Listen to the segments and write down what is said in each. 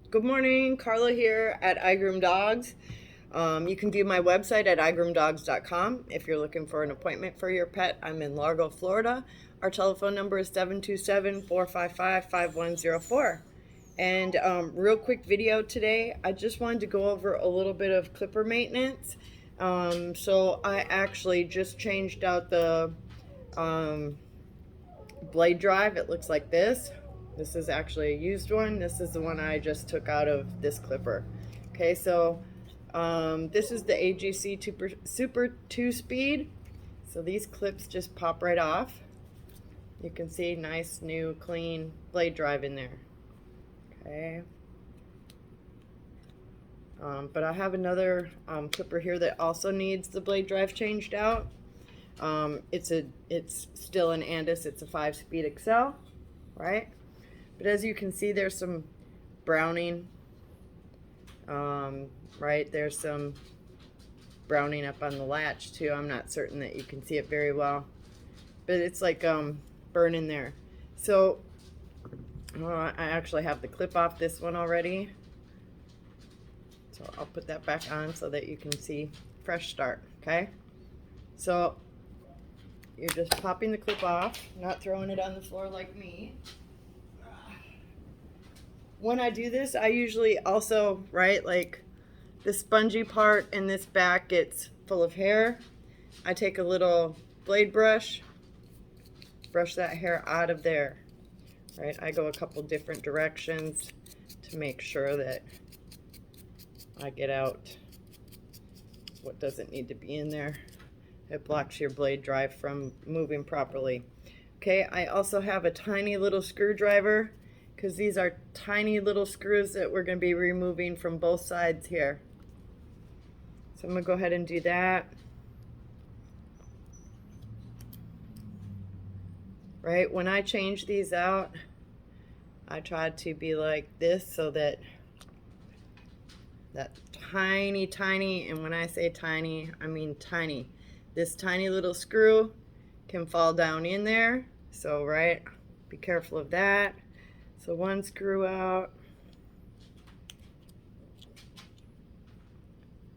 Good morning, Carla here at Dogs. You can view my website at igroomdogs.com if you're looking for an appointment for your pet. I'm in Largo, Florida. Our telephone number is 727-455-5104. And real quick video today, I just wanted to go over a little bit of clipper maintenance. So I actually just changed out the blade drive. It looks like this. This is actually a used one. This is the one I just took out of this clipper. Okay, so this is the AGC Super 2-speed. So these clips just pop right off. You can see nice, new, clean blade drive in there. Okay. But I have another clipper here that also needs the blade drive changed out. It's still an Andis. It's a 5-speed Excel, right? But as you can see, there's some browning, right? There's some browning up on the latch too. I'm not certain that you can see it very well, but it's like burning there. So I actually have the clip off this one already. So I'll put that back on so that you can see fresh start, okay? So you're just popping the clip off, not throwing it on the floor like me. When I do this, I usually also, right, like the spongy part in this back gets full of hair. I take a little blade brush, brush that hair out of there, right? I go a couple different directions to make sure that I get out what doesn't need to be in there. It blocks your blade drive from moving properly. Okay, I also have a tiny little screwdriver because these are tiny little screws that we're going to be removing from both sides here. So I'm going to go ahead and do that. Right, when I change these out, I try to be like this so that tiny, and when I say tiny, I mean tiny. This tiny little screw can fall down in there. So, right, be careful of that. So one screw out.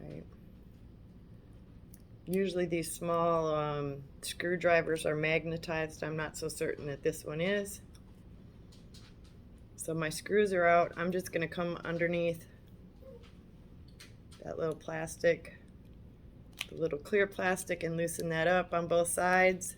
Right. Usually these small screwdrivers are magnetized. I'm not so certain that this one is. So my screws are out. I'm just going to come underneath that little plastic, the little clear plastic, and loosen that up on both sides.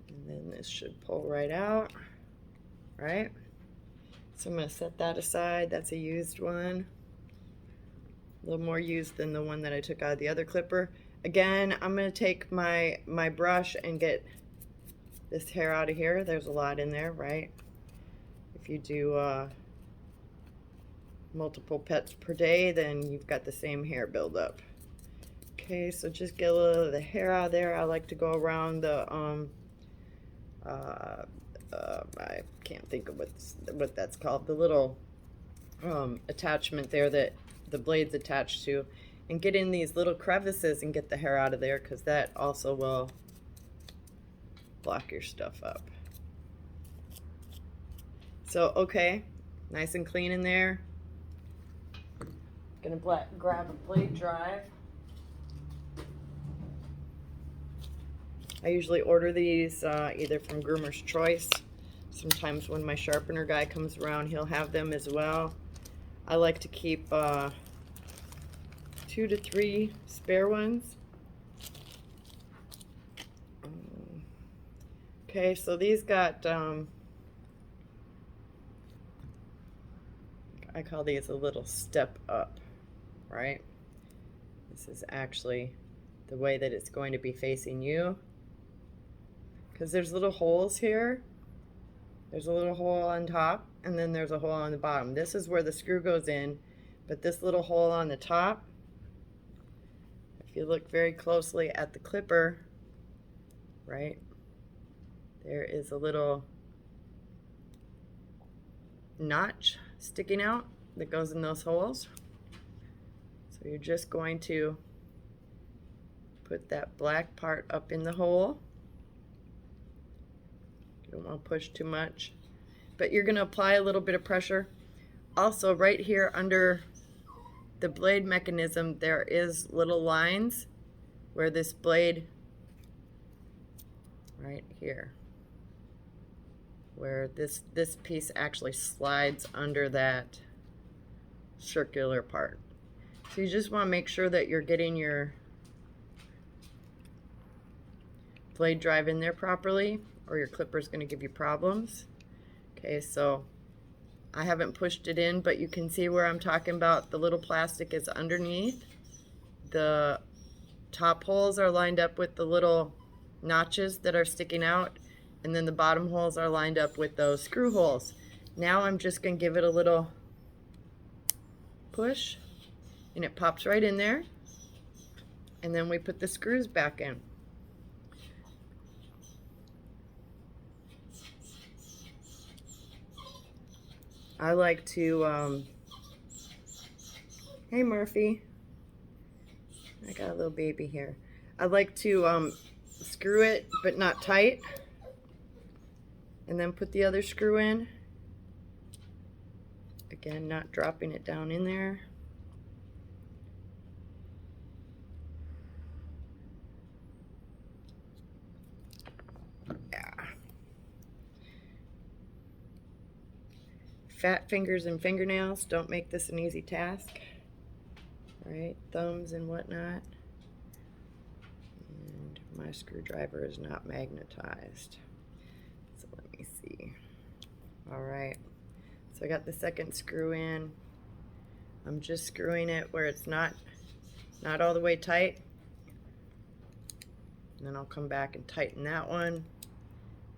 And then this should pull right out, right? So I'm going to set that aside. That's a used one. A little more used than the one that I took out of the other clipper. Again, I'm going to take my brush and get this hair out of here. There's a lot in there, right? If you do multiple pets per day, then you've got the same hair buildup. Okay, so just get a little of the hair out of there. I like to go around the I can't think of what that's called, the little attachment there that the blade's attached to, and get in these little crevices and get the hair out of there, because that also will block your stuff up. So okay, nice and clean in there. Gonna grab a blade drive. I usually order these either from Groomer's Choice. Sometimes when my sharpener guy comes around, he'll have them as well. I like to keep 2 to 3 spare ones. Okay, so these got, I call these a little step up, right? This is actually the way that it's going to be facing you, because there's little holes here. There's a little hole on top, and then there's a hole on the bottom. This is where the screw goes in, but this little hole on the top, if you look very closely at the clipper, right, there is a little notch sticking out that goes in those holes. So you're just going to put that black part up in the hole. You don't want to push too much. but you're going to apply a little bit of pressure. Also, right here under the blade mechanism, there is little lines where this blade, right here, where this piece actually slides under that circular part. So you just want to make sure that you're getting your blade drive in there properly, or your clipper is going to give you problems. Okay, so I haven't pushed it in, but you can see where I'm talking about. The little plastic is underneath. The top holes are lined up with the little notches that are sticking out, and then the bottom holes are lined up with those screw holes. Now I'm just going to give it a little push, and it pops right in there, and then we put the screws back in. I like to, hey Murphy, I got a little baby here. I like to screw it, but not tight, and then put the other screw in. Again, not dropping it down in there. Yeah. Fat fingers and fingernails don't make this an easy task. Right? Thumbs and whatnot. And my screwdriver is not magnetized. So let me see. Alright. So I got the second screw in. I'm just screwing it where it's not all the way tight. And then I'll come back and tighten that one,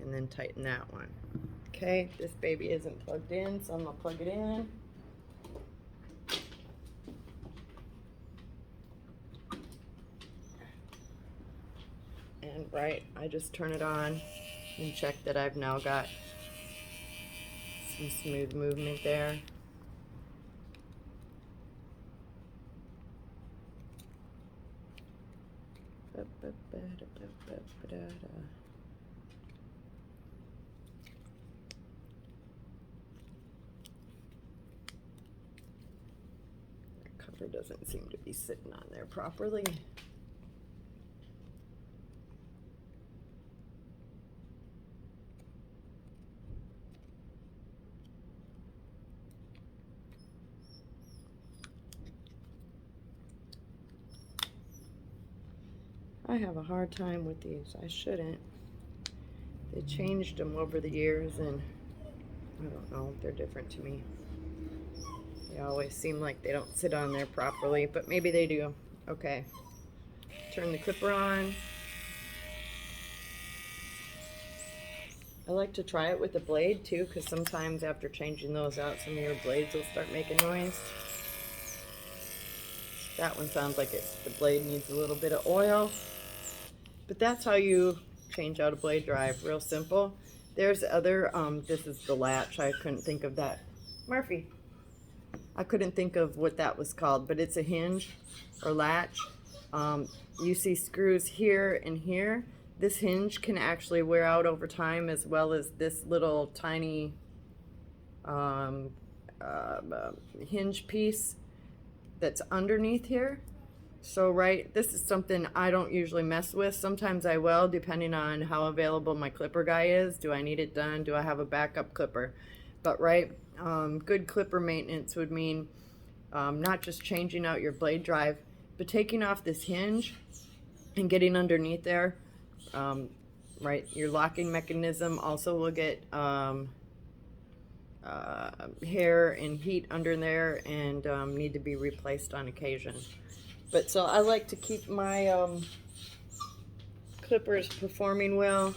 and then tighten that one. Okay, this baby isn't plugged in, so I'm gonna plug it in. And right, I just turn it on and check that I've now got some smooth movement there. The cover doesn't seem to be sitting on there properly. I have a hard time with these. I shouldn't. They changed them over the years, and I don't know, they're different to me. They always seem like they don't sit on there properly, but maybe they do. Okay. Turn the clipper on. I like to try it with the blade too, because sometimes after changing those out, some of your blades will start making noise. That one sounds like the blade needs a little bit of oil. But that's how you change out a blade drive, real simple. There's other, this is the latch. I couldn't think of that. Murphy. I couldn't think of what that was called, but it's a hinge or latch. You see screws here and here. This hinge can actually wear out over time, as well as this little tiny hinge piece that's underneath here. So right, this is something I don't usually mess with. Sometimes I will, depending on how available my clipper guy is. Do I need it done? Do I have a backup clipper? But right, good clipper maintenance would mean not just changing out your blade drive, but taking off this hinge and getting underneath there. Right, your locking mechanism also will get hair and heat under there, and need to be replaced on occasion. But so I like to keep my clippers performing well.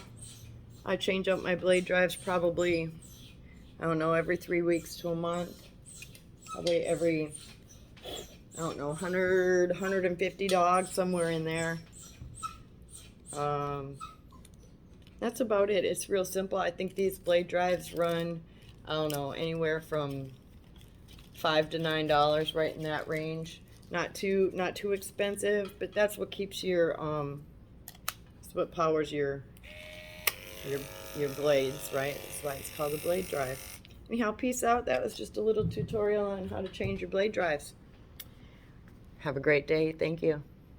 I change out my blade drives probably, I don't know, every 3 weeks to a month. Probably every, I don't know, 100, 150 dogs, somewhere in there. That's about it. It's real simple. I think these blade drives run, I don't know, anywhere from $5 to $9, right in that range. Not too expensive, but that's what keeps your that's what powers your your blades, right? That's why it's called a blade drive. Anyhow, peace out. That was just a little tutorial on how to change your blade drives. Have a great day. Thank you.